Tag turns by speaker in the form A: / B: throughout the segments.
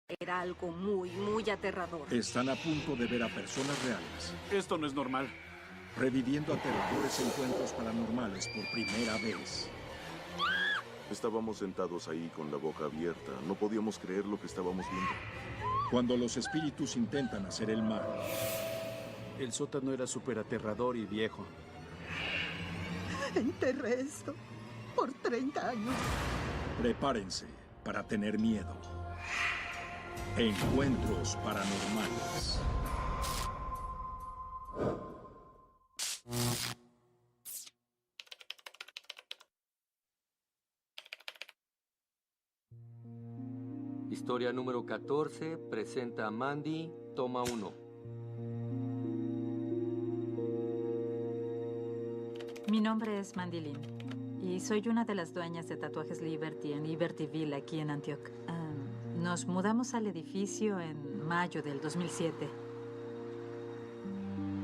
A: Era algo muy, muy aterrador.
B: Están a punto de ver a personas reales,
C: Esto no es normal.
B: reviviendo aterradores encuentros paranormales por primera vez.
D: Estábamos sentados ahí con la boca abierta. No podíamos creer lo que estábamos viendo.
B: Cuando los espíritus intentan hacer el mal,
C: El sótano era súper aterrador y viejo.
E: Enterré esto por 30 años.
B: prepárense para tener miedo. Encuentros paranormales.
F: Historia número 14 presenta a Mandy, toma 1.
G: Mi nombre es Mandy Lin y soy una de las dueñas de Tatuajes Liberty en Libertyville, aquí en Antioch. Nos mudamos al edificio en mayo del 2007.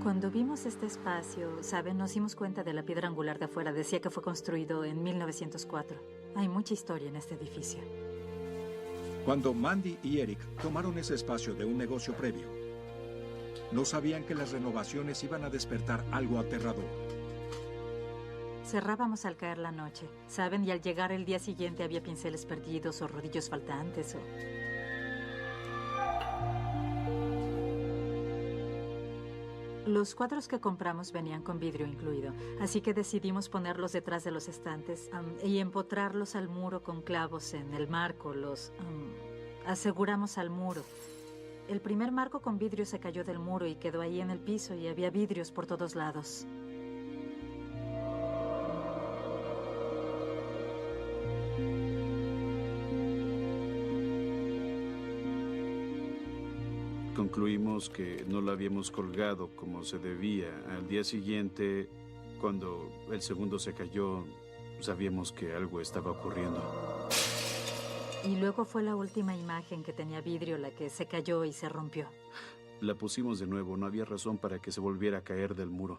G: Cuando vimos este espacio, ¿saben? Nos dimos cuenta de la piedra angular de afuera. Decía que fue construido en 1904. Hay mucha historia en este edificio.
B: Cuando Mandy y Eric tomaron ese espacio de un negocio previo, no sabían que las renovaciones iban a despertar algo aterrador.
G: Cerrábamos al caer la noche, ¿saben? Y al llegar el día siguiente había pinceles perdidos o rodillos faltantes o... Los cuadros que compramos venían con vidrio incluido, así que decidimos ponerlos detrás de los estantes y empotrarlos al muro con clavos en el marco. Los aseguramos al muro. El primer marco con vidrio se cayó del muro y quedó ahí en el piso y había vidrios por todos lados.
C: Concluimos que no lo habíamos colgado como se debía. Al día siguiente, cuando el segundo se cayó, sabíamos que algo estaba ocurriendo.
G: Y luego fue la última imagen que tenía vidrio la que se cayó y se rompió.
C: La pusimos de nuevo. No había razón para que se volviera a caer del muro.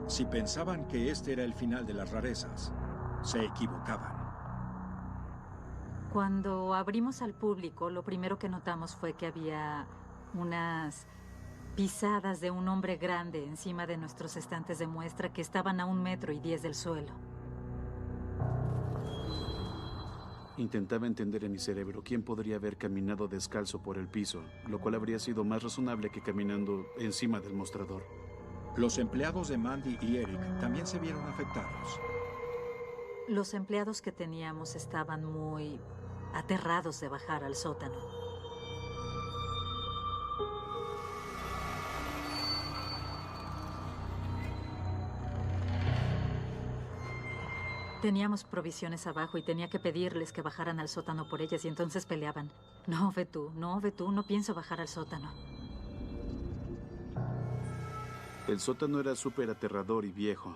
B: Si pensaban que este era el final de las rarezas, se equivocaban.
G: Cuando abrimos al público, lo primero que notamos fue que había unas pisadas de un hombre grande encima de nuestros estantes de muestra que estaban a 1,10 metros del suelo.
C: Intentaba entender en mi cerebro quién podría haber caminado descalzo por el piso, lo cual habría sido más razonable que caminando encima del mostrador.
B: Los empleados de Mandy y Eric también se vieron afectados.
G: Los empleados que teníamos estaban muy aterrados de bajar al sótano. Teníamos provisiones abajo y tenía que pedirles que bajaran al sótano por ellas y entonces peleaban. No, ve tú, no pienso bajar al sótano.
C: El sótano era súper aterrador y viejo.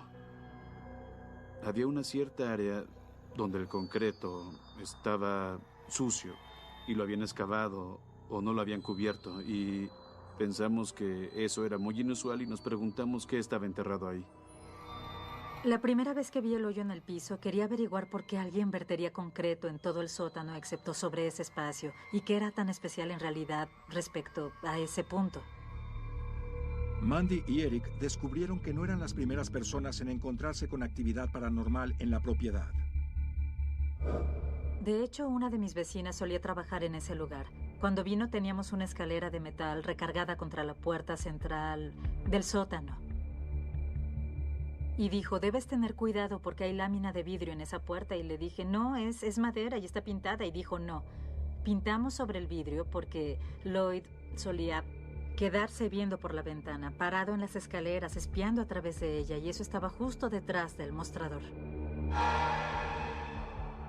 C: Había una cierta área donde el concreto estaba sucio y lo habían excavado o no lo habían cubierto y pensamos que eso era muy inusual y nos preguntamos qué estaba enterrado ahí.
G: La primera vez que vi el hoyo en el piso, quería averiguar por qué alguien vertería concreto en todo el sótano excepto sobre ese espacio y qué era tan especial en realidad respecto a ese punto.
B: Mandy y Eric descubrieron que no eran las primeras personas en encontrarse con actividad paranormal en la propiedad.
G: De hecho, una de mis vecinas solía trabajar en ese lugar. Cuando vino teníamos una escalera de metal recargada contra la puerta central del sótano. Y dijo, debes tener cuidado porque hay lámina de vidrio en esa puerta. Y le dije, no, es madera y está pintada. Y dijo, no. Pintamos sobre el vidrio porque Lloyd solía quedarse viendo por la ventana, parado en las escaleras, espiando a través de ella. Y eso estaba justo detrás del mostrador.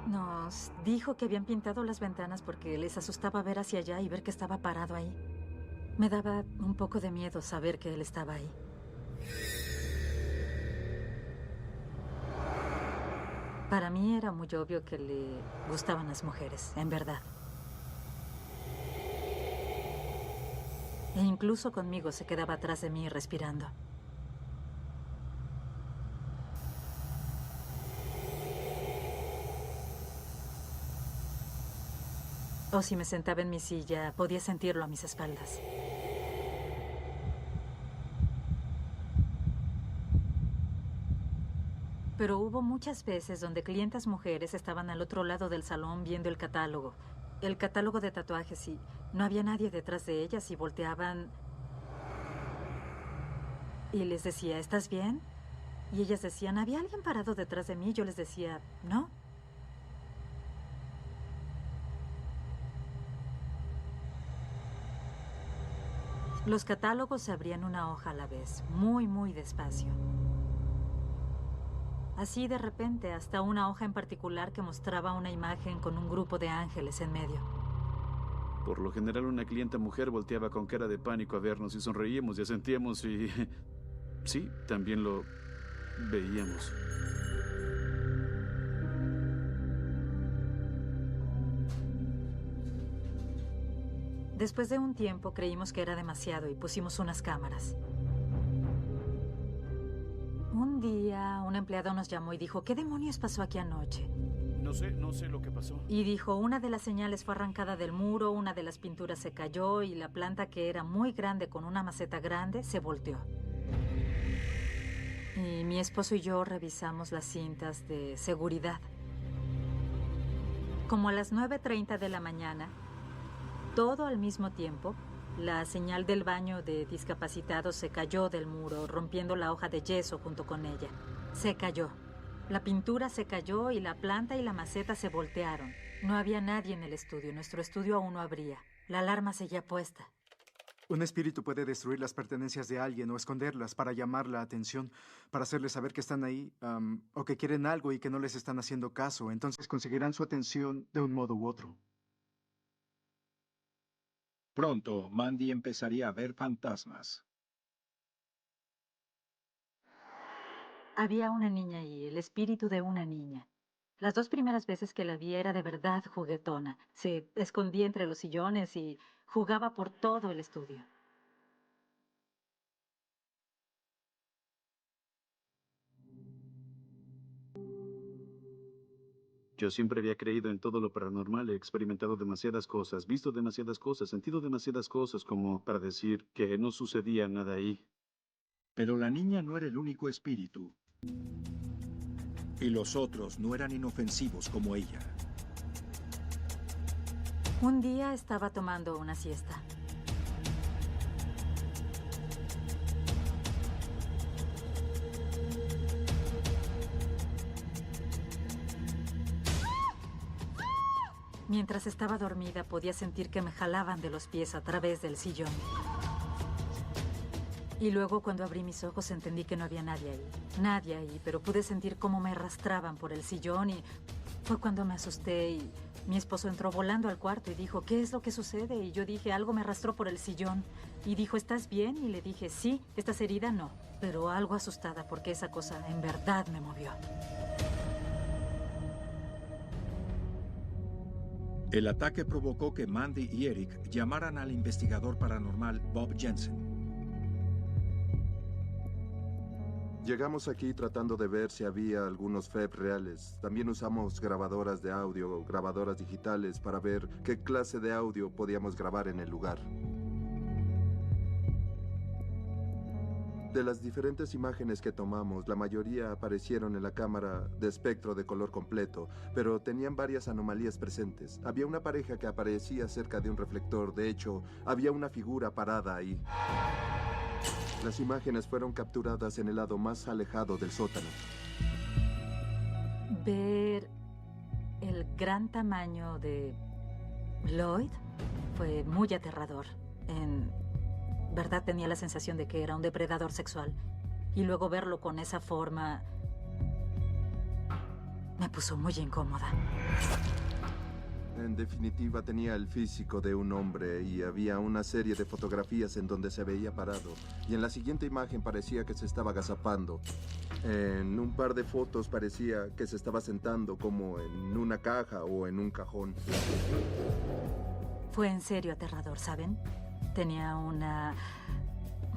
G: Nos dijo que habían pintado las ventanas porque les asustaba ver hacia allá y ver que estaba parado ahí. Me daba un poco de miedo saber que él estaba ahí. Para mí era muy obvio que le gustaban las mujeres, en verdad. E incluso conmigo se quedaba atrás de mí respirando. O si me sentaba en mi silla, podía sentirlo a mis espaldas. Pero hubo muchas veces donde clientas mujeres estaban al otro lado del salón viendo el catálogo de tatuajes, y no había nadie detrás de ellas y volteaban y les decía, ¿estás bien? Y ellas decían, ¿había alguien parado detrás de mí? Yo les decía, no. Los catálogos se abrían una hoja a la vez, muy, muy despacio. Así de repente, hasta una hoja en particular que mostraba una imagen con un grupo de ángeles en medio.
C: Por lo general, una clienta mujer volteaba con cara de pánico a vernos y sonreíamos y asentíamos y... sí, también lo veíamos.
G: Después de un tiempo creímos que era demasiado y pusimos unas cámaras. Un día, un empleado nos llamó y dijo, ¿qué demonios pasó aquí anoche?
C: No sé lo que pasó.
G: Y dijo, una de las señales fue arrancada del muro, una de las pinturas se cayó y la planta, que era muy grande con una maceta grande, se volteó. Y mi esposo y yo revisamos las cintas de seguridad. Como a las 9:30 de la mañana, todo al mismo tiempo, la señal del baño de discapacitados se cayó del muro, rompiendo la hoja de yeso junto con ella. Se cayó. La pintura se cayó y la planta y la maceta se voltearon. No había nadie en el estudio. Nuestro estudio aún no abría. La alarma seguía puesta.
H: Un espíritu puede destruir las pertenencias de alguien o esconderlas para llamar la atención, para hacerles saber que están ahí, o que quieren algo y que no les están haciendo caso. Entonces conseguirán su atención de un modo u otro.
B: Pronto, Mandy empezaría a ver fantasmas.
G: Había una niña ahí, el espíritu de una niña. Las 2 primeras veces que la vi era de verdad juguetona. Se escondía entre los sillones y jugaba por todo el estudio.
C: Yo siempre había creído en todo lo paranormal, he experimentado demasiadas cosas, visto demasiadas cosas, sentido demasiadas cosas como para decir que no sucedía nada ahí.
B: Pero la niña no era el único espíritu. Y los otros no eran inofensivos como ella.
G: Un día estaba tomando una siesta. Mientras estaba dormida, podía sentir que me jalaban de los pies a través del sillón. Y luego, cuando abrí mis ojos, entendí que no había nadie ahí. Nadie ahí, pero pude sentir cómo me arrastraban por el sillón y fue cuando me asusté y mi esposo entró volando al cuarto y dijo, ¿qué es lo que sucede? Y yo dije, algo me arrastró por el sillón. Y dijo, ¿estás bien? Y le dije, sí, ¿estás herida? No. Pero algo asustada porque esa cosa en verdad me movió.
B: El ataque provocó que Mandy y Eric llamaran al investigador paranormal Bob Jensen.
I: Llegamos aquí tratando de ver si había algunos FEP reales. También usamos grabadoras de audio, grabadoras digitales, para ver qué clase de audio podíamos grabar en el lugar. De las diferentes imágenes que tomamos, la mayoría aparecieron en la cámara de espectro de color completo, pero tenían varias anomalías presentes. Había una pareja que aparecía cerca de un reflector. De hecho, había una figura parada ahí. Las imágenes fueron capturadas en el lado más alejado del sótano.
G: Ver el gran tamaño de Lloyd fue muy aterrador. En verdad tenía la sensación de que era un depredador sexual. Y luego verlo con esa forma me puso muy incómoda.
I: En definitiva, tenía el físico de un hombre y había una serie de fotografías en donde se veía parado. Y en la siguiente imagen parecía que se estaba agazapando. En un par de fotos parecía que se estaba sentando como en una caja o en un cajón.
G: Fue en serio aterrador, ¿saben? Tenía una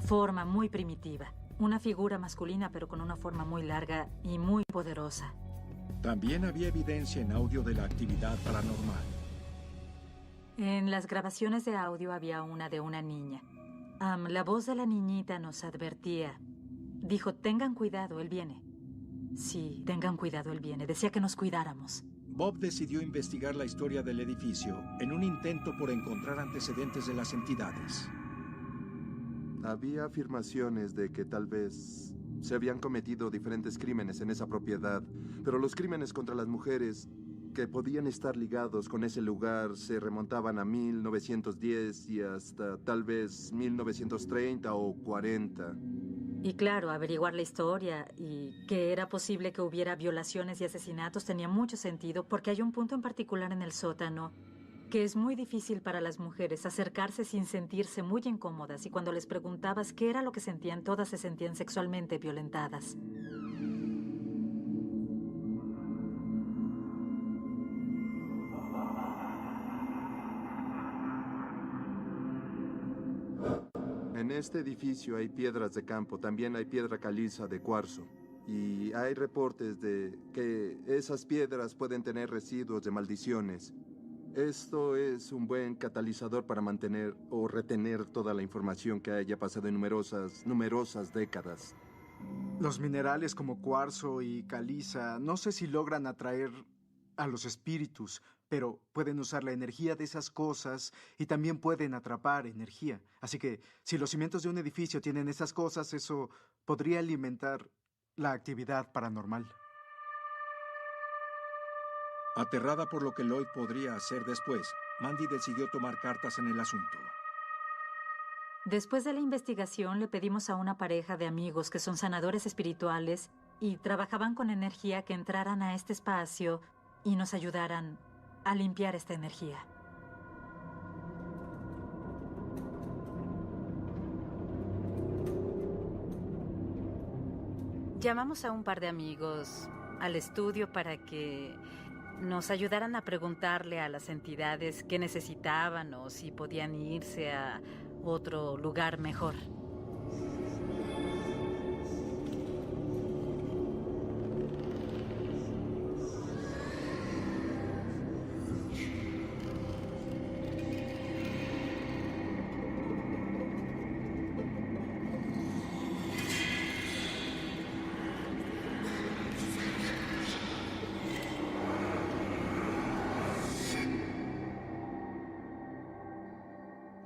G: forma muy primitiva. Una figura masculina, pero con una forma muy larga y muy poderosa.
B: También había evidencia en audio de la actividad paranormal.
G: En las grabaciones de audio había una de una niña. La voz de la niñita nos advertía. Dijo, tengan cuidado, él viene. Sí, tengan cuidado, él viene. Decía que nos cuidáramos.
B: Bob decidió investigar la historia del edificio en un intento por encontrar antecedentes de las entidades.
I: Había afirmaciones de que tal vez se habían cometido diferentes crímenes en esa propiedad, pero los crímenes contra las mujeres que podían estar ligados con ese lugar se remontaban a 1910 y hasta tal vez 1930 o 40.
G: Y claro, averiguar la historia y que era posible que hubiera violaciones y asesinatos tenía mucho sentido porque hay un punto en particular en el sótano que es muy difícil para las mujeres acercarse sin sentirse muy incómodas, y cuando les preguntabas qué era lo que sentían, todas se sentían sexualmente violentadas.
I: En este edificio hay piedras de campo, también hay piedra caliza de cuarzo. Y hay reportes de que esas piedras pueden tener residuos de maldiciones. Esto es un buen catalizador para mantener o retener toda la información que haya pasado en numerosas décadas.
H: Los minerales como cuarzo y caliza, no sé si logran atraer a los espíritus, pero pueden usar la energía de esas cosas y también pueden atrapar energía. Así que si los cimientos de un edificio tienen esas cosas, eso podría alimentar la actividad paranormal.
B: Aterrada por lo que Lloyd podría hacer después, Mandy decidió tomar cartas en el asunto.
G: Después de la investigación, le pedimos a una pareja de amigos que son sanadores espirituales y trabajaban con energía que entraran a este espacio y nos ayudaran a limpiar esta energía. Llamamos a un par de amigos al estudio para que nos ayudaran a preguntarle a las entidades qué necesitaban o si podían irse a otro lugar mejor.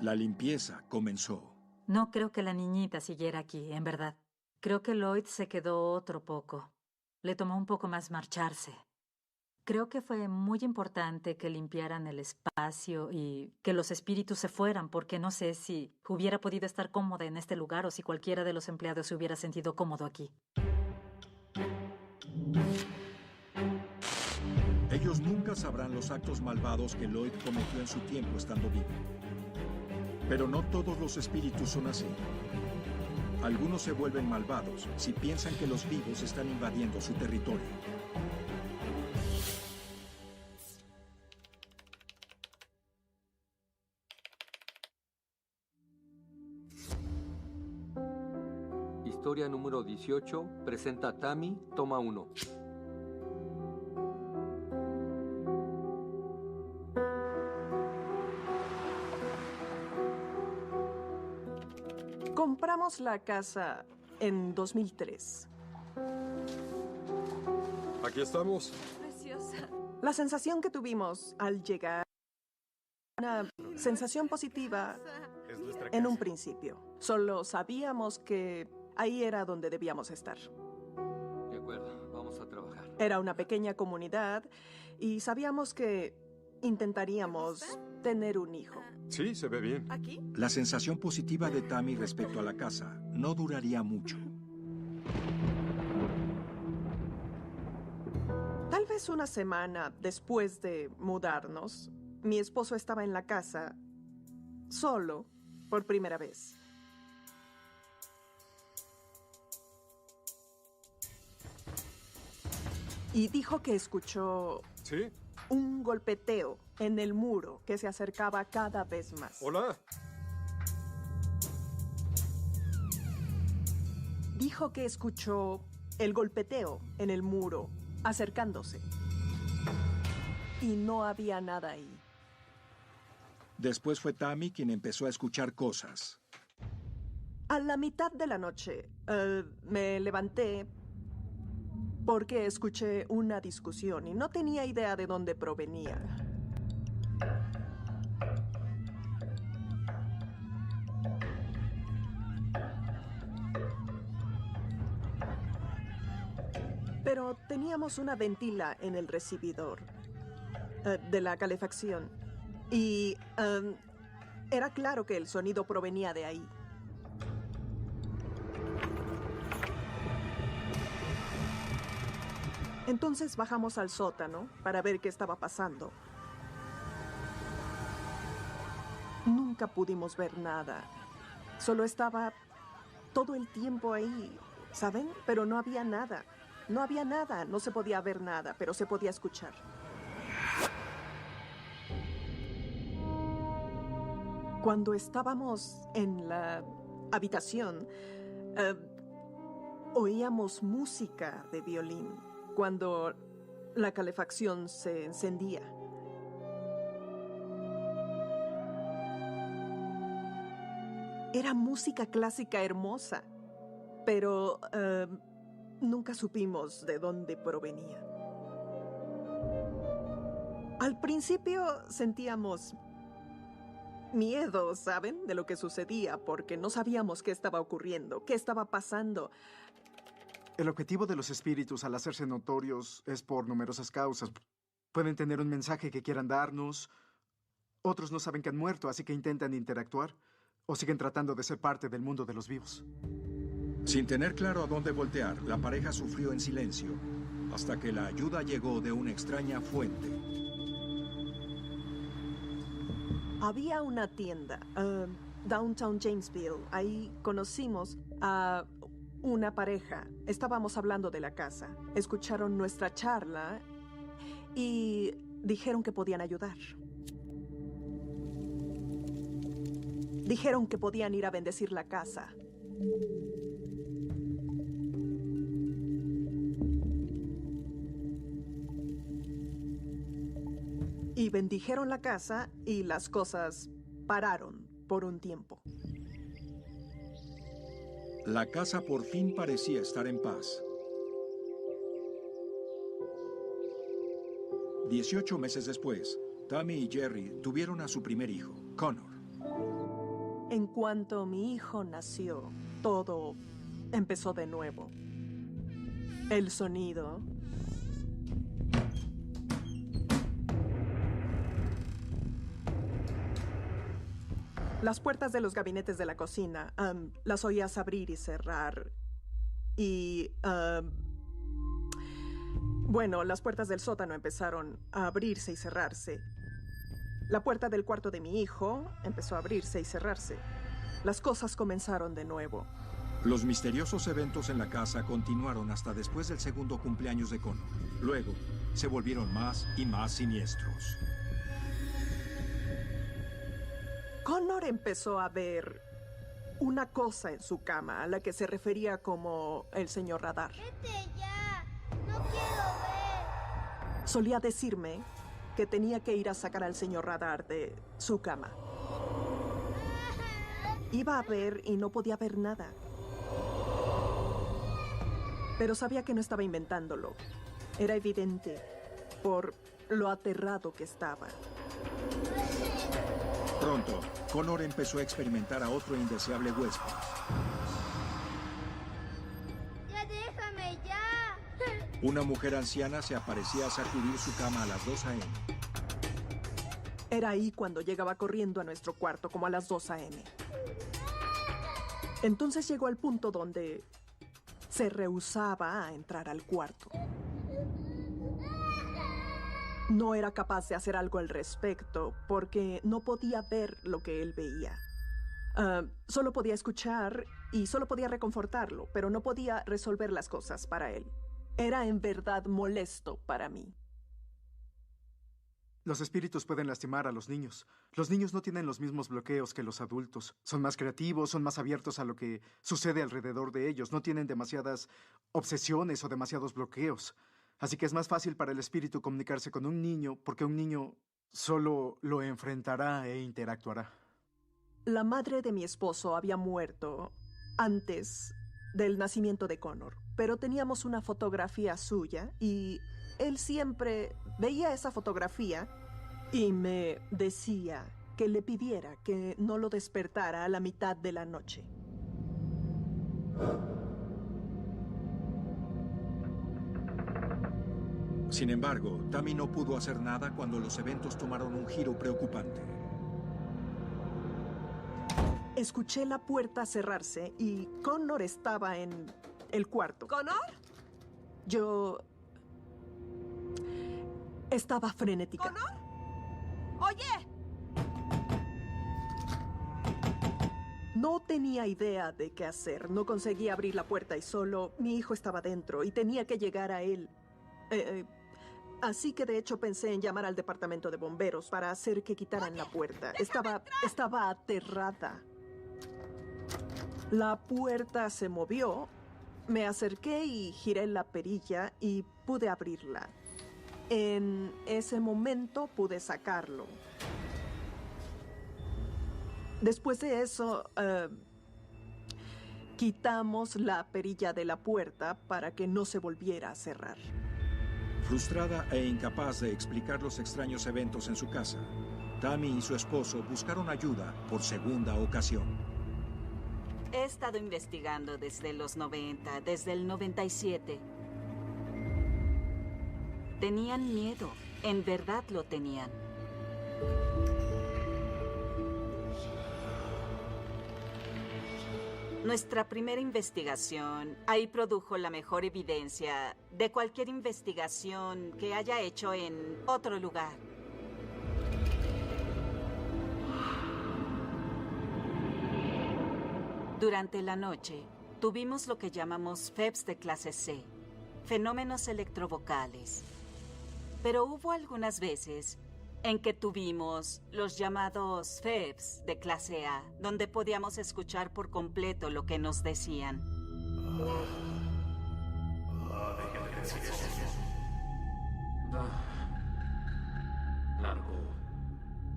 B: La limpieza comenzó.
G: No creo que la niñita siguiera aquí, en verdad. Creo que Lloyd se quedó otro poco. Le tomó un poco más marcharse. Creo que fue muy importante que limpiaran el espacio y que los espíritus se fueran, porque no sé si hubiera podido estar cómoda en este lugar o si cualquiera de los empleados se hubiera sentido cómodo aquí.
B: Ellos nunca sabrán los actos malvados que Lloyd cometió en su tiempo estando vivo. Pero no todos los espíritus son así. Algunos se vuelven malvados si piensan que los vivos están invadiendo su territorio.
F: Historia número 18, presenta a Tammy, toma 1.
E: Compramos la casa en 2003.
J: Aquí estamos.
E: Preciosa. La sensación que tuvimos al llegar, una sensación positiva en un principio. Solo sabíamos que ahí era donde debíamos estar.
F: De acuerdo, vamos a trabajar.
E: Era una pequeña comunidad y sabíamos que intentaríamos tener un hijo.
J: Sí, se ve bien.
E: ¿Aquí?
B: La sensación positiva de Tammy respecto a la casa no duraría mucho.
E: Tal vez una semana después de mudarnos, mi esposo estaba en la casa solo por primera vez. Y dijo que escuchó
J: ¿Sí?
E: un golpeteo en el muro que se acercaba cada vez más.
J: Hola.
E: Dijo que escuchó el golpeteo en el muro acercándose. Y no había nada ahí.
B: Después fue Tammy quien empezó a escuchar cosas.
E: A la mitad de la noche, me levanté porque escuché una discusión y no tenía idea de dónde provenía. Pero teníamos una ventila en el recibidor de la calefacción y era claro que el sonido provenía de ahí. Entonces bajamos al sótano para ver qué estaba pasando. Nunca pudimos ver nada. Solo estaba todo el tiempo ahí, ¿saben? Pero no había nada. No había nada. No se podía ver nada, pero se podía escuchar. Cuando estábamos en la habitación, oíamos música de violín cuando la calefacción se encendía. Era música clásica hermosa, pero nunca supimos de dónde provenía. Al principio sentíamos miedo, ¿saben? De lo que sucedía, porque no sabíamos qué estaba ocurriendo, qué estaba pasando.
H: El objetivo de los espíritus al hacerse notorios es por numerosas causas. Pueden tener un mensaje que quieran darnos. Otros no saben que han muerto, así que intentan interactuar. O siguen tratando de ser parte del mundo de los vivos.
B: Sin tener claro a dónde voltear, la pareja sufrió en silencio, hasta que la ayuda llegó de una extraña fuente.
E: Había una tienda, Downtown Jamesville. Ahí conocimos a una pareja. Estábamos hablando de la casa. Escucharon nuestra charla y dijeron que podían ayudar. Dijeron que podían ir a bendecir la casa. Y bendijeron la casa y las cosas pararon por un tiempo.
B: La casa por fin parecía estar en paz. 18 meses después, Tammy y Jerry tuvieron a su primer hijo, Connor.
E: En cuanto mi hijo nació, todo empezó de nuevo. El sonido. Las puertas de los gabinetes de la cocina, las oías abrir y cerrar. Y, bueno, las puertas del sótano empezaron a abrirse y cerrarse. La puerta del cuarto de mi hijo empezó a abrirse y cerrarse. Las cosas comenzaron de nuevo.
B: Los misteriosos eventos en la casa continuaron hasta después del segundo cumpleaños de Connor. Luego, se volvieron más y más siniestros.
E: Connor empezó a ver una cosa en su cama a la que se refería como el señor Radar.
K: ¡Vete ya! ¡No quiero ver!
E: Solía decirme que tenía que ir a sacar al señor Radar de su cama. Iba a ver y no podía ver nada. Pero sabía que no estaba inventándolo. Era evidente por lo aterrado que estaba.
B: Pronto, Connor empezó a experimentar a otro indeseable huésped.
K: ¡Ya déjame, ya!
B: Una mujer anciana se aparecía a sacudir su cama a las 2 a.m.
E: Era ahí cuando llegaba corriendo a nuestro cuarto, como a las 2 a.m. Entonces llegó al punto donde se rehusaba a entrar al cuarto. No era capaz de hacer algo al respecto porque no podía ver lo que él veía. Solo podía escuchar y solo podía reconfortarlo, pero no podía resolver las cosas para él. Era en verdad molesto para mí.
H: Los espíritus pueden lastimar a los niños. Los niños no tienen los mismos bloqueos que los adultos. Son más creativos, son más abiertos a lo que sucede alrededor de ellos. No tienen demasiadas obsesiones o demasiados bloqueos. Así que es más fácil para el espíritu comunicarse con un niño porque un niño solo lo enfrentará e interactuará.
E: La madre de mi esposo había muerto antes del nacimiento de Connor, pero teníamos una fotografía suya y él siempre veía esa fotografía y me decía que le pidiera que no lo despertara a la mitad de la noche.
B: Sin embargo, Tammy no pudo hacer nada cuando los eventos tomaron un giro preocupante.
E: Escuché la puerta cerrarse y Connor estaba en el cuarto.
A: ¿Connor?
E: Yo estaba frenética.
A: ¿Connor? ¡Oye!
E: No tenía idea de qué hacer. No conseguía abrir la puerta y solo mi hijo estaba dentro y tenía que llegar a él. Así que de hecho pensé en llamar al departamento de bomberos para hacer que quitaran la puerta. Estaba aterrada. La puerta se movió. Me acerqué y giré la perilla y pude abrirla. En ese momento pude sacarlo. Después de eso, quitamos la perilla de la puerta para que no se volviera a cerrar.
B: Frustrada e incapaz de explicar los extraños eventos en su casa, Tammy y su esposo buscaron ayuda por segunda ocasión.
A: He estado investigando desde los 90, desde el 97. Tenían miedo, en verdad lo tenían. Nuestra primera investigación ahí produjo la mejor evidencia de cualquier investigación que haya hecho en otro lugar. Durante la noche, tuvimos lo que llamamos FEBs de clase C, fenómenos electrovocales. Pero hubo algunas veces en que tuvimos los llamados FEBs de clase A, donde podíamos escuchar por completo lo que nos decían.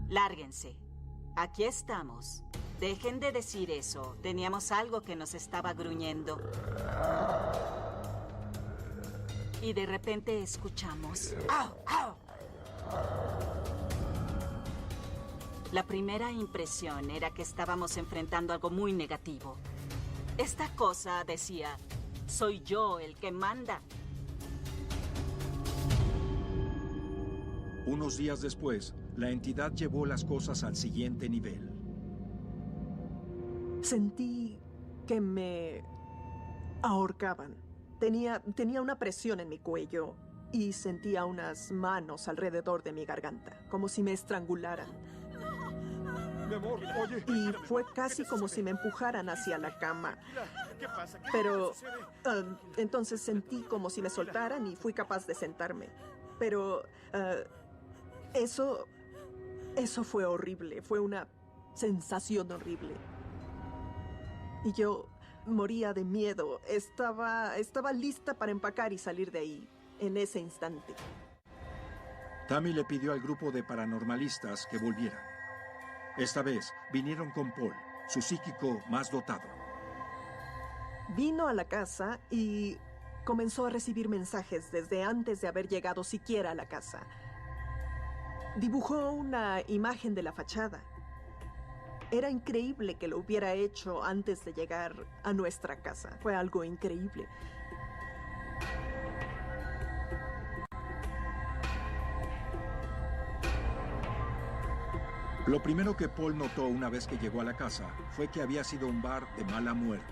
A: Lárguense. Aquí estamos. Dejen de decir eso. Teníamos algo que nos estaba gruñendo. Y de repente escuchamos... ¡Au! ¡Au! La primera impresión era que estábamos enfrentando algo muy negativo. Esta cosa decía, soy yo el que manda.
B: Unos días después, la entidad llevó las cosas al siguiente nivel.
E: Sentí que me ahorcaban. Tenía una presión en mi cuello y sentía unas manos alrededor de mi garganta, como si me estrangularan.
J: Mi amor, oye.
E: Y fue casi como si me empujaran hacia la cama. Pero entonces sentí como si me soltaran y fui capaz de sentarme. Pero eso fue horrible. Fue una sensación horrible. Y yo moría de miedo. Estaba lista para empacar y salir de ahí en ese instante.
B: Tammy le pidió al grupo de paranormalistas que volvieran. Esta vez vinieron con Paul, su psíquico más dotado.
E: Vino a la casa y comenzó a recibir mensajes desde antes de haber llegado siquiera a la casa. Dibujó una imagen de la fachada. Era increíble que lo hubiera hecho antes de llegar a nuestra casa. Fue algo increíble.
B: Lo primero que Paul notó una vez que llegó a la casa fue que había sido un bar de mala muerte.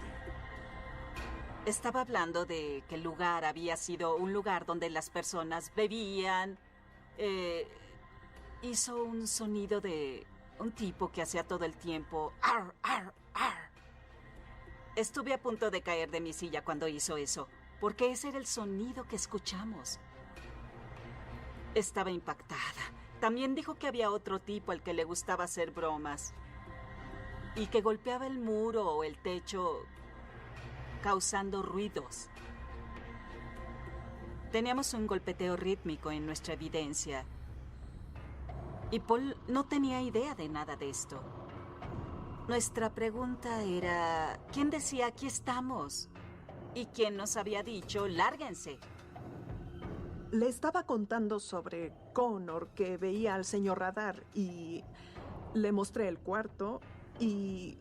A: Estaba hablando de que el lugar había sido un lugar donde las personas bebían. Hizo un sonido de un tipo que hacía todo el tiempo ar, ar, ar. Estuve a punto de caer de mi silla cuando hizo eso, porque ese era el sonido que escuchamos. Estaba impactada. También dijo que había otro tipo al que le gustaba hacer bromas y que golpeaba el muro o el techo causando ruidos. Teníamos un golpeteo rítmico en nuestra evidencia Y Paul no tenía idea de nada de esto. Nuestra pregunta era, ¿quién decía aquí estamos? ¿Y quién nos había dicho, lárguense?
E: Le estaba contando sobre Connor, que veía al señor Radar, y le mostré el cuarto y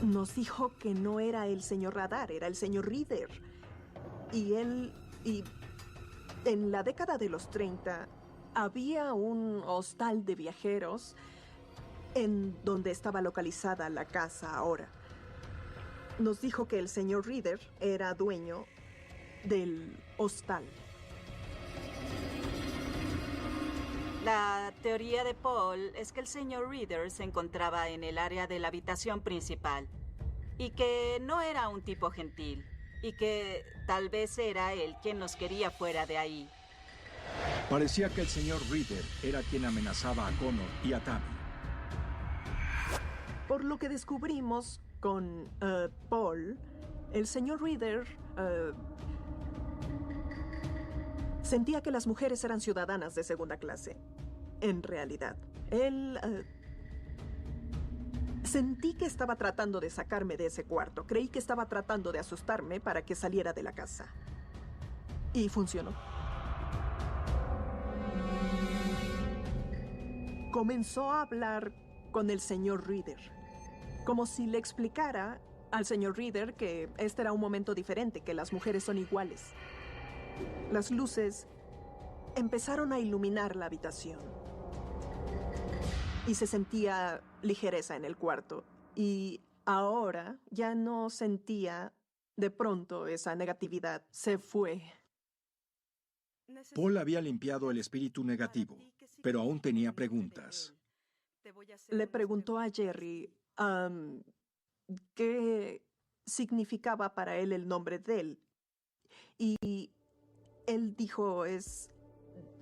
E: nos dijo que no era el señor Radar, era el señor Reader. Y en la década de los 30 había un hostal de viajeros en donde estaba localizada la casa ahora. Nos dijo que el señor Reader era dueño del hostal.
A: La teoría de Paul es que el señor Reader se encontraba en el área de la habitación principal y que no era un tipo gentil y que tal vez era él quien nos quería fuera de ahí.
B: Parecía que el señor Reader era quien amenazaba a Connor y a Tammy.
E: Por lo que descubrimos con Paul, el señor Reader sentía que las mujeres eran ciudadanas de segunda clase. En realidad, él sentí que estaba tratando de sacarme de ese cuarto. Creí que estaba tratando de asustarme para que saliera de la casa. Y funcionó. Comenzó a hablar con el señor Reader, como si le explicara al señor Reader que este era un momento diferente, que las mujeres son iguales. Las luces empezaron a iluminar la habitación y se sentía ligereza en el cuarto. Y ahora ya no sentía de pronto esa negatividad. Se fue.
B: Paul había limpiado el espíritu negativo, pero aún tenía preguntas.
E: Le preguntó a Jerry qué significaba para él el nombre de él. Y él dijo, es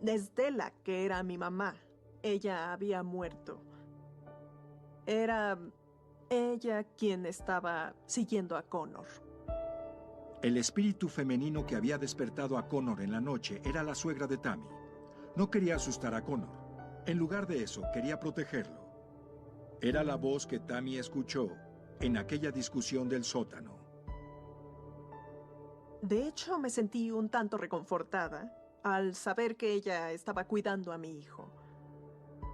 E: Della, que era mi mamá. Ella había muerto. Era ella quien estaba siguiendo a Connor.
B: El espíritu femenino que había despertado a Connor en la noche era la suegra de Tammy. No quería asustar a Connor. En lugar de eso, quería protegerlo. Era la voz que Tammy escuchó en aquella discusión del sótano.
E: De hecho, me sentí un tanto reconfortada al saber que ella estaba cuidando a mi hijo.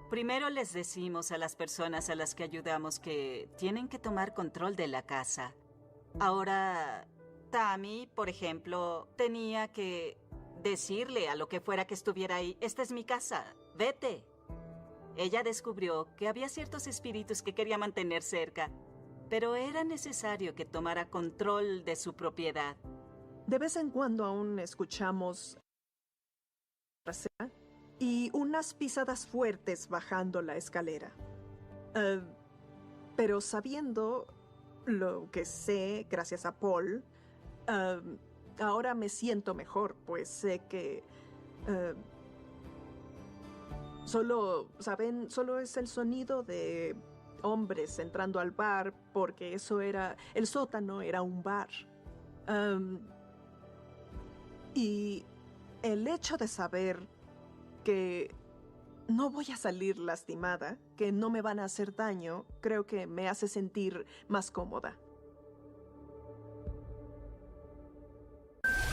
A: Primero les decimos a las personas a las que ayudamos que tienen que tomar control de la casa. Ahora, Tammy, por ejemplo, tenía que decirle a lo que fuera que estuviera ahí, esta es mi casa, vete. Ella descubrió que había ciertos espíritus que quería mantener cerca, pero era necesario que tomara control de su propiedad.
E: De vez en cuando aún escuchamos y unas pisadas fuertes bajando la escalera. Pero sabiendo lo que sé, gracias a Paul, ahora me siento mejor, pues sé que solo es el sonido de hombres entrando al bar, porque el sótano era un bar. Y el hecho de saber que no voy a salir lastimada, que no me van a hacer daño, creo que me hace sentir más cómoda.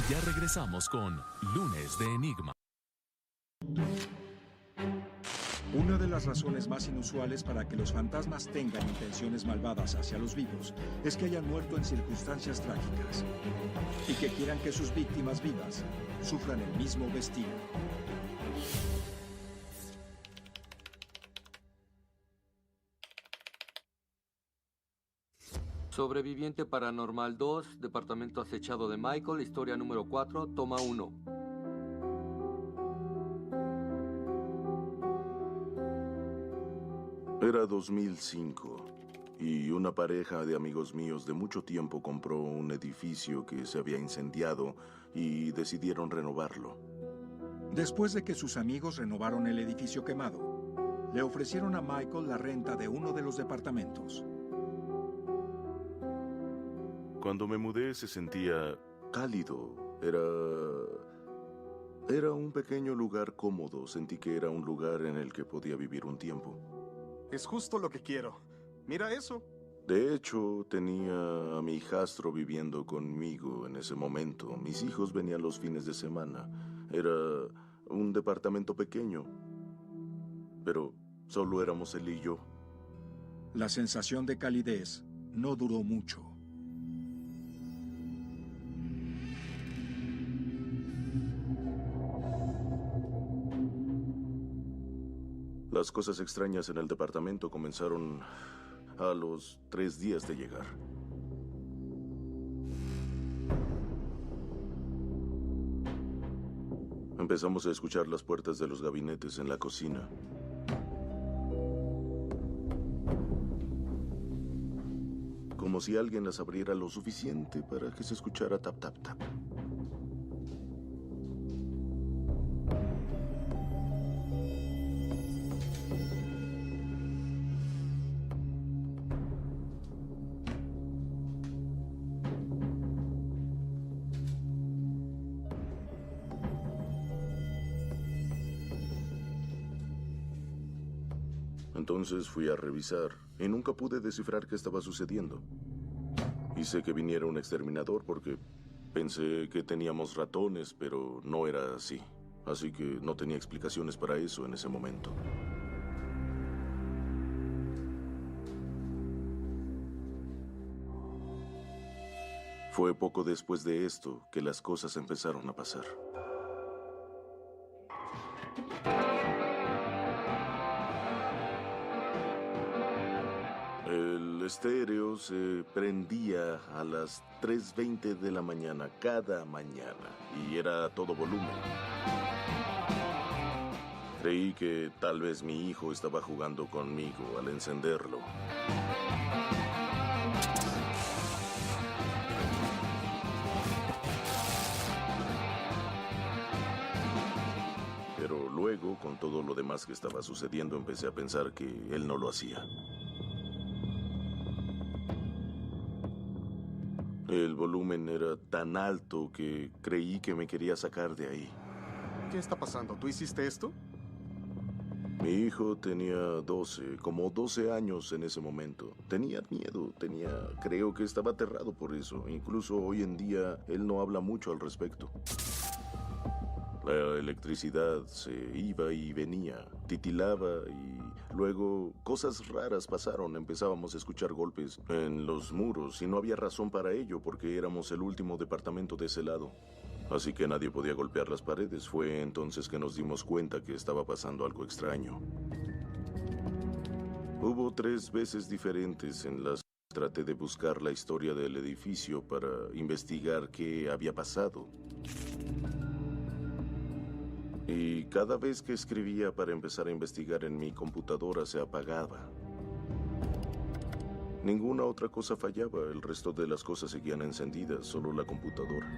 L: Ya regresamos con Lunes de Enigma.
B: Una de las razones más inusuales para que los fantasmas tengan intenciones malvadas hacia los vivos es que hayan muerto en circunstancias trágicas y que quieran que sus víctimas vivas sufran el mismo destino.
F: Sobreviviente Paranormal 2, Departamento Acechado de Michael, historia número 4, toma 1.
D: Era 2005 y una pareja de amigos míos de mucho tiempo compró un edificio que se había incendiado y decidieron renovarlo.
B: Después de que sus amigos renovaron el edificio quemado, le ofrecieron a Michael la renta de uno de los departamentos.
D: Cuando me mudé se sentía cálido. Era un pequeño lugar cómodo. Sentí que era un lugar en el que podía vivir un tiempo.
J: Es justo lo que quiero. Mira eso.
D: De hecho, tenía a mi hijastro viviendo conmigo en ese momento. Mis hijos venían los fines de semana. Era un departamento pequeño, pero solo éramos él y yo.
B: La sensación de calidez no duró mucho.
D: Las cosas extrañas en el departamento comenzaron a los 3 días de llegar. Empezamos a escuchar las puertas de los gabinetes en la cocina. Como si alguien las abriera lo suficiente para que se escuchara tap, tap, tap. Entonces fui a revisar y nunca pude descifrar qué estaba sucediendo. Hice que viniera un exterminador porque pensé que teníamos ratones, pero no era así. Así que no tenía explicaciones para eso en ese momento. Fue poco después de esto que las cosas empezaron a pasar. El estéreo se prendía a las 3:20 de la mañana cada mañana y era a todo volumen. Creí que tal vez mi hijo estaba jugando conmigo al encenderlo. Pero luego, con todo lo demás que estaba sucediendo, empecé a pensar que él no lo hacía. El volumen era tan alto que creí que me quería sacar de ahí.
J: ¿Qué está pasando? ¿Tú hiciste esto?
D: Mi hijo tenía como 12 años en ese momento. Tenía miedo, creo que estaba aterrado por eso. Incluso hoy en día, él no habla mucho al respecto. La electricidad se iba y venía, titilaba y luego cosas raras pasaron. Empezábamos a escuchar golpes en los muros y no había razón para ello porque éramos el último departamento de ese lado. Así que nadie podía golpear las paredes. Fue entonces que nos dimos cuenta que estaba pasando algo extraño. Hubo 3 veces diferentes en las que traté de buscar la historia del edificio para investigar qué había pasado. Y cada vez que escribía para empezar a investigar en mi computadora se apagaba. Ninguna otra cosa fallaba, el resto de las cosas seguían encendidas, solo la computadora.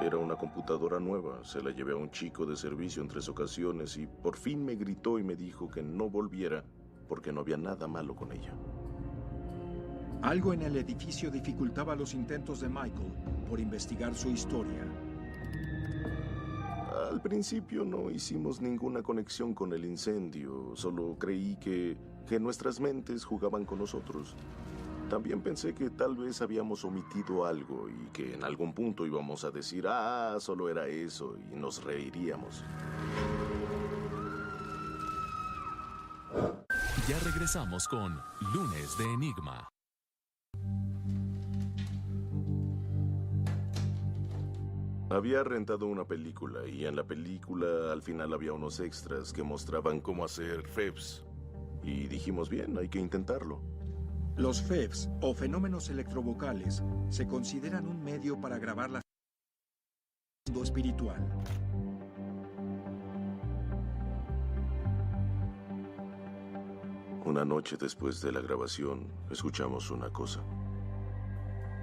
D: Era una computadora nueva, se la llevé a un chico de servicio en 3 ocasiones y por fin me gritó y me dijo que no volviera porque no había nada malo con ella.
B: Algo en el edificio dificultaba los intentos de Michael por investigar su historia.
D: Al principio no hicimos ninguna conexión con el incendio, solo creí que nuestras mentes jugaban con nosotros. También pensé que tal vez habíamos omitido algo y que en algún punto íbamos a decir, solo era eso, y nos reiríamos.
L: Ya regresamos con Lunes de Enigma.
D: Había rentado una película y en la película al final había unos extras que mostraban cómo hacer FEBs. Y dijimos, bien, hay que intentarlo.
B: Los FEBs, o fenómenos electrovocales, se consideran un medio para grabar la mundo espiritual.
D: Una noche después de la grabación, escuchamos una cosa.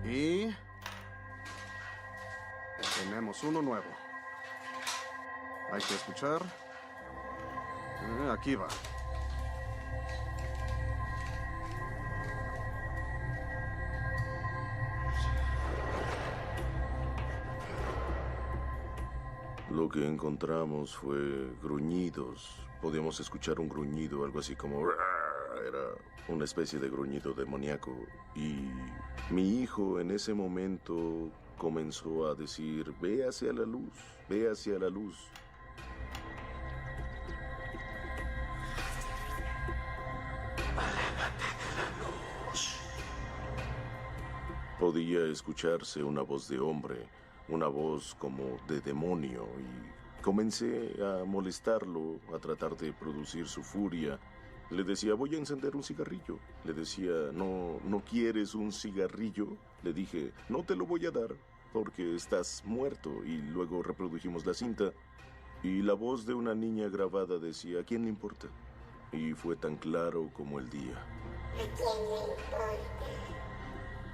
J: Y tenemos uno nuevo. Hay que escuchar. Aquí va.
D: Lo que encontramos fue gruñidos. Podíamos escuchar un gruñido, algo así como... Era una especie de gruñido demoníaco. Y mi hijo en ese momento comenzó a decir, ve hacia la luz, ve hacia la luz. Aléjate de la luz. Podía escucharse una voz de hombre, una voz como de demonio, y comencé a molestarlo, a tratar de producir su furia. Le decía, voy a encender un cigarrillo. Le decía, ¿no quieres un cigarrillo? Le dije, no te lo voy a dar porque estás muerto. Y luego reprodujimos la cinta y la voz de una niña grabada decía, ¿a quién le importa? Y fue tan claro como el día. ¿A quién le importa?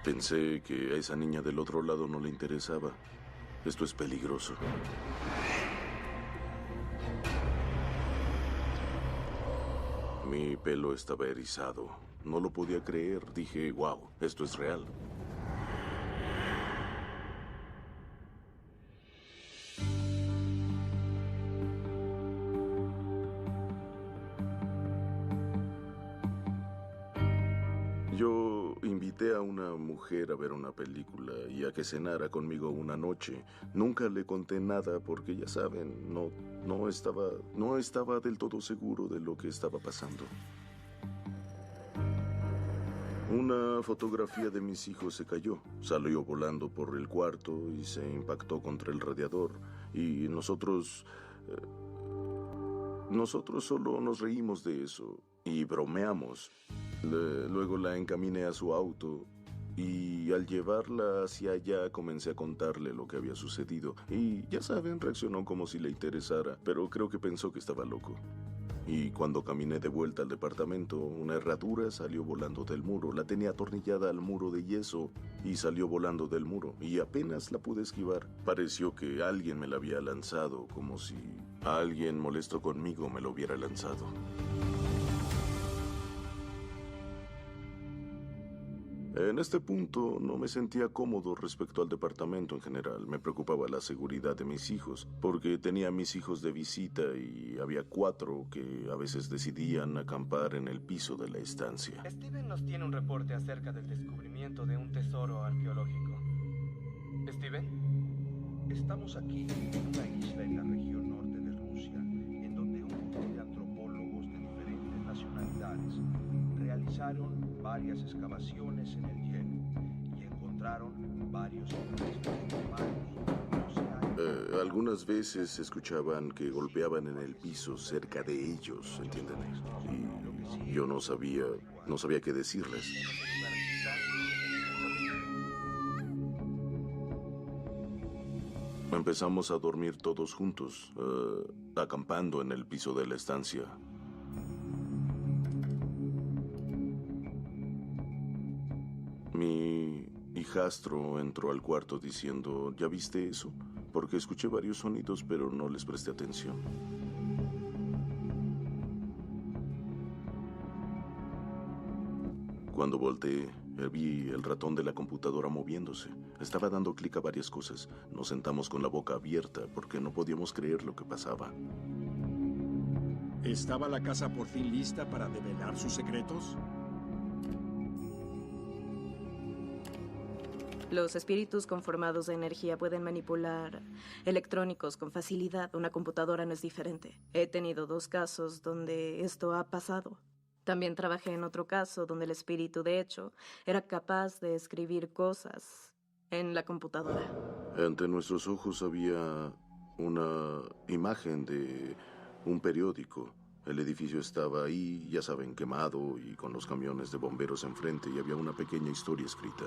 D: Pensé que a esa niña del otro lado no le interesaba. Esto es peligroso. Mi pelo estaba erizado. No lo podía creer. Dije, wow, esto es real. Yo invité a una mujer a ver una película y a que cenara conmigo una noche. Nunca le conté nada porque, ya saben, no estaba del todo seguro de lo que estaba pasando. Una fotografía de mis hijos se cayó. Salió volando por el cuarto y se impactó contra el radiador. Y nosotros solo nos reímos de eso y bromeamos. Luego la encaminé a su auto y al llevarla hacia allá comencé a contarle lo que había sucedido. Y ya saben, reaccionó como si le interesara, pero creo que pensó que estaba loco. Y cuando caminé de vuelta al departamento, una herradura salió volando del muro. La tenía atornillada al muro de yeso y salió volando del muro. Y apenas la pude esquivar. Pareció que alguien me la había lanzado, como si alguien molesto conmigo me lo hubiera lanzado. En este punto no me sentía cómodo respecto al departamento en general. Me preocupaba la seguridad de mis hijos, porque tenía a mis hijos de visita y había 4 que a veces decidían acampar en el piso de la estancia.
M: Steven nos tiene un reporte acerca del descubrimiento de un tesoro arqueológico. ¿Steven?
N: Estamos aquí en una isla en la región norte de Rusia, en donde un grupo de antropólogos de diferentes nacionalidades realizaron varias excavaciones en el hielo y encontraron varios restos humanos.
D: Algunas veces escuchaban que golpeaban en el piso cerca de ellos, ¿entienden? Y yo no sabía qué decirles. Empezamos a dormir todos juntos, acampando en el piso de la estancia. Mi hijastro entró al cuarto diciendo, ¿ya viste eso? Porque escuché varios sonidos, pero no les presté atención. Cuando volteé, vi el ratón de la computadora moviéndose. Estaba dando clic a varias cosas. Nos sentamos con la boca abierta porque no podíamos creer lo que pasaba.
B: ¿Estaba la casa por fin lista para develar sus secretos?
O: Los espíritus conformados de energía pueden manipular electrónicos con facilidad. Una computadora no es diferente. He tenido 2 casos donde esto ha pasado. También trabajé en otro caso donde el espíritu, de hecho, era capaz de escribir cosas en la computadora.
D: Ante nuestros ojos había una imagen de un periódico. El edificio estaba ahí, ya saben, quemado y con los camiones de bomberos enfrente, y había una pequeña historia escrita.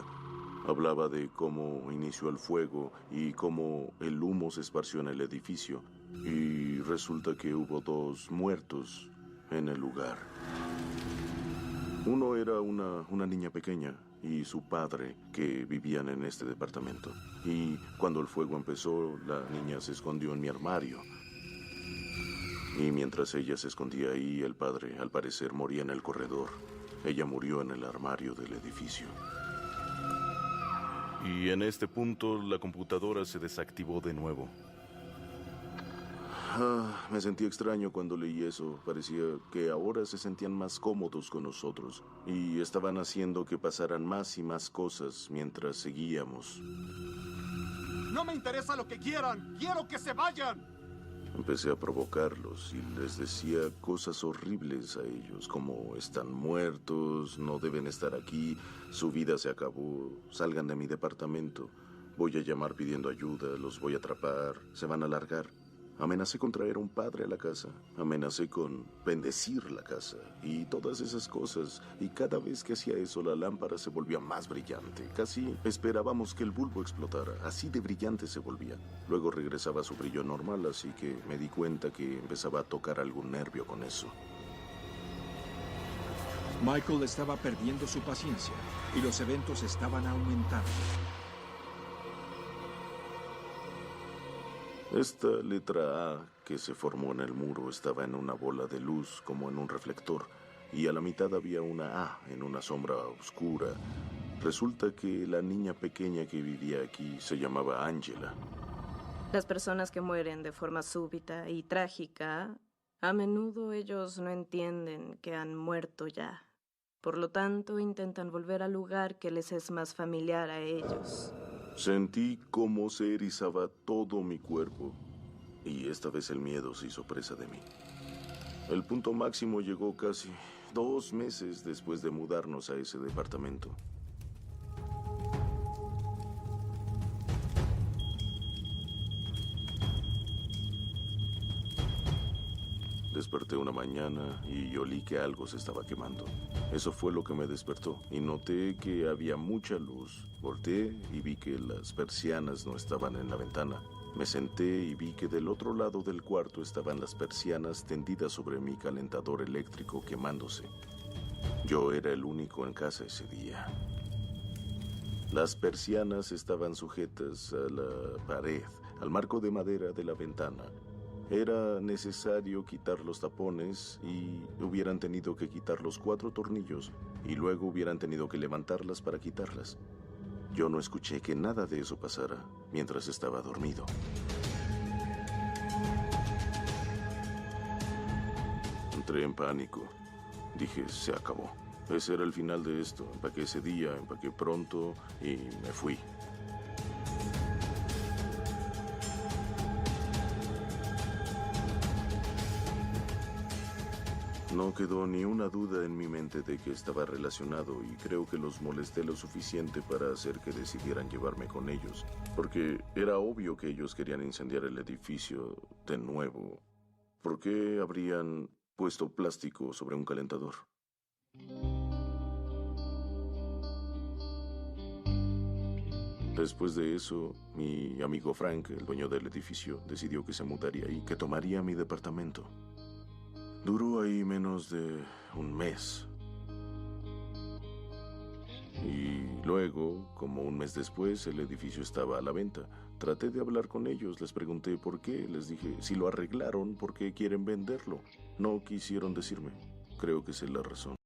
D: Hablaba de cómo inició el fuego y cómo el humo se esparció en el edificio. Y resulta que hubo 2 muertos en el lugar. Uno era una niña pequeña y su padre, que vivían en este departamento. Y cuando el fuego empezó, la niña se escondió en mi armario. Y mientras ella se escondía ahí, el padre, al parecer, moría en el corredor. Ella murió en el armario del edificio. Y en este punto, la computadora se desactivó de nuevo. Me sentí extraño cuando leí eso. Parecía que ahora se sentían más cómodos con nosotros y estaban haciendo que pasaran más y más cosas mientras seguíamos.
J: No me interesa lo que quieran. Quiero que se vayan.
D: Empecé a provocarlos y les decía cosas horribles a ellos, como están muertos, no deben estar aquí, su vida se acabó, salgan de mi departamento, voy a llamar pidiendo ayuda, los voy a atrapar, se van a largar. Amenacé con traer a un padre a la casa, amenacé con bendecir la casa y todas esas cosas. Y cada vez que hacía eso, la lámpara se volvía más brillante. Casi esperábamos que el bulbo explotara, así de brillante se volvía. Luego regresaba a su brillo normal, así que me di cuenta que empezaba a tocar algún nervio con eso.
B: Michael estaba perdiendo su paciencia y los eventos estaban aumentando.
D: Esta letra A que se formó en el muro estaba en una bola de luz como en un reflector y a la mitad había una A en una sombra oscura. Resulta que la niña pequeña que vivía aquí se llamaba Angela.
O: Las personas que mueren de forma súbita y trágica, a menudo ellos no entienden que han muerto ya. Por lo tanto, intentan volver al lugar que les es más familiar a ellos.
D: Sentí cómo se erizaba todo mi cuerpo y esta vez el miedo se hizo presa de mí. El punto máximo llegó casi 2 meses después de mudarnos a ese departamento. Desperté una mañana y olí que algo se estaba quemando. Eso fue lo que me despertó y noté que había mucha luz. Volteé y vi que las persianas no estaban en la ventana. Me senté y vi que del otro lado del cuarto estaban las persianas tendidas sobre mi calentador eléctrico quemándose. Yo era el único en casa ese día. Las persianas estaban sujetas a la pared, al marco de madera de la ventana. Era necesario quitar los tapones y hubieran tenido que quitar los 4 tornillos y luego hubieran tenido que levantarlas para quitarlas. Yo no escuché que nada de eso pasara mientras estaba dormido. Entré en pánico. Dije, se acabó. Ese era el final de esto. Empaqué ese día, empaqué pronto y me fui. No quedó ni una duda en mi mente de que estaba relacionado y creo que los molesté lo suficiente para hacer que decidieran llevarme con ellos, porque era obvio que ellos querían incendiar el edificio de nuevo. ¿Por qué habrían puesto plástico sobre un calentador? Después de eso, mi amigo Frank, el dueño del edificio, decidió que se mudaría ahí, que tomaría mi departamento. Duró ahí menos de un mes. Y luego, como un mes después, el edificio estaba a la venta. Traté de hablar con ellos, les pregunté por qué. Les dije, si lo arreglaron, ¿por qué quieren venderlo? No quisieron decirme. Creo que esa es la razón.